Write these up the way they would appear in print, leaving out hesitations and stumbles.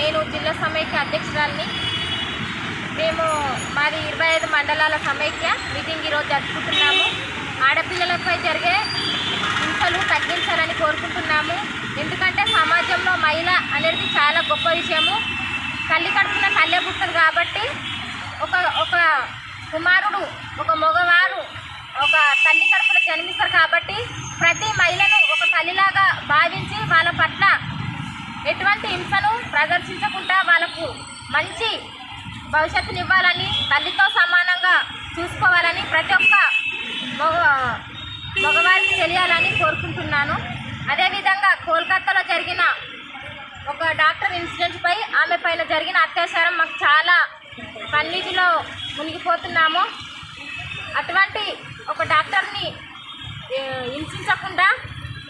నేను జిల్లా సమైక్య అధ్యక్షురాలిని. మేము మాది 25 మండలాల సమైక్య మీటింగ్ ఈరోజు జరుపుకుంటున్నాము. ఆడపిల్లలపై జరిగే హింసలు తగ్గించాలని కోరుకుంటున్నాము. ఎందుకంటే సమాజంలో మహిళ అనేది చాలా గొప్ప విషయము. తల్లి కడుపున తల్లే పుట్టదు కాబట్టి ఒక కుమారుడు ఒక మగవారు ఒక తల్లి కడుపున జన్మిస్తారు కాబట్టి ప్రతి మహిళను ఒక తల్లిలాగా భావించి వాళ్ళ పట్ల ఎటువంటి హింసను ప్రదర్శించకుండా వాళ్ళకు మంచి భవిష్యత్తుని ఇవ్వాలని, తల్లితో సమానంగా చూసుకోవాలని ప్రతి ఒక్క మగవారికి తెలియాలని కోరుకుంటున్నాను. అదేవిధంగా కోల్కతాలో జరిగిన ఒక డాక్టర్ ఇన్సిడెంట్పై ఆమె పైన జరిగిన అత్యాచారం మాకు చాలా కన్నీటిలో మునిగిపోతున్నాము. అటువంటి ఒక డాక్టర్ని హింసించకుండా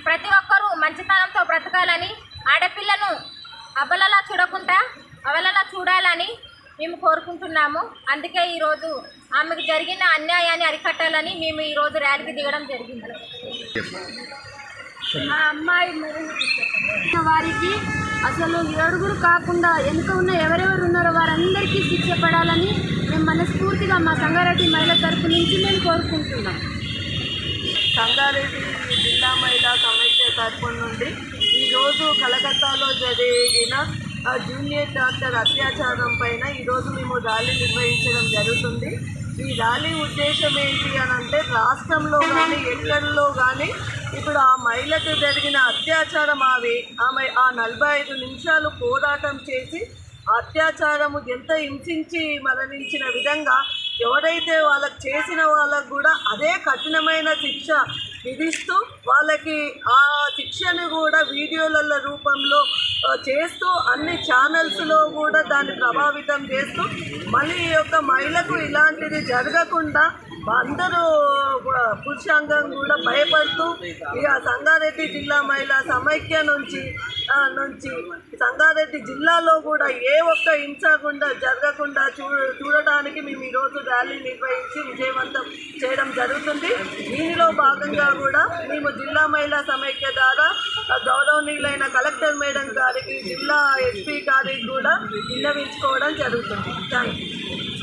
ప్రతి ఒక్కరూ మంచితనంతో బ్రతకాలని, ఆడపిల్లను అబలలా చూడకుండా అవలలా చూడాలని మేము కోరుకుంటున్నాము. అందుకే ఈరోజు ఆమెకు జరిగిన అన్యాయాన్ని అరికట్టాలని మేము ఈరోజు ర్యాలీకి దిగడం జరిగింది. ఆ అమ్మాయి వారికి అసలు 7 కాకుండా వెనుక ఉన్న ఎవరెవరు ఉన్నారో వారందరికీ శిక్ష పడాలని మేము మనస్ఫూర్తిగా మా సంగారెడ్డి మహిళల తరపు నుంచి మేము కోరుకుంటున్నాం. సంగారెడ్డి జిల్లా మహిళా సమైక్య తరపు నుండి ఈరోజు కలకత్తాలో జరిగిన జూనియర్ డాక్టర్ అత్యాచారం పైన ఈరోజు మేము ర్యాలీ నిర్వహించడం జరుగుతుంది. ఈ ర్యాలీ ఉద్దేశం ఏంటి అని అంటే, రాష్ట్రంలో కానీ ఎక్కడిలో కానీ ఇప్పుడు ఆ మహిళకు జరిగిన అత్యాచారం ఆమె 45 నిమిషాలు పోరాటం చేసి అత్యాచారము ఎంత హింసించి మరణించిన విధంగా ఎవరైతే వాళ్ళకు చేసిన వాళ్ళకు కూడా అదే కఠినమైన శిక్ష విధిస్తూ వాళ్ళకి ఆ శిక్షను కూడా వీడియోల రూపంలో చేస్తూ అన్ని ఛానల్స్లో కూడా దాన్ని ప్రభావితం చేస్తూ మళ్ళీ ఈ యొక్క మహిళకు ఇలాంటిది జరగకుండా అందరూ పురుషాంగం కూడా భయపడుతూ ఇక సంగారెడ్డి జిల్లా మహిళా సమైక్య నుంచి సంగారెడ్డి జిల్లాలో కూడా ఏ ఒక్క హింసకుండా జరగకుండా చూడడానికి మేము ఈరోజు ర్యాలీ నిర్వహించి విజయవంతం చేయడం జరుగుతుంది. దీనిలో భాగంగా కూడా మేము జిల్లా మహిళా సమైక్య ద్వారా గౌరవనీయులైన కలెక్టర్ మేడం గారికి, జిల్లా ఎస్పీ గారికి కూడా విన్నవించుకోవడం జరుగుతుంది. Thank you.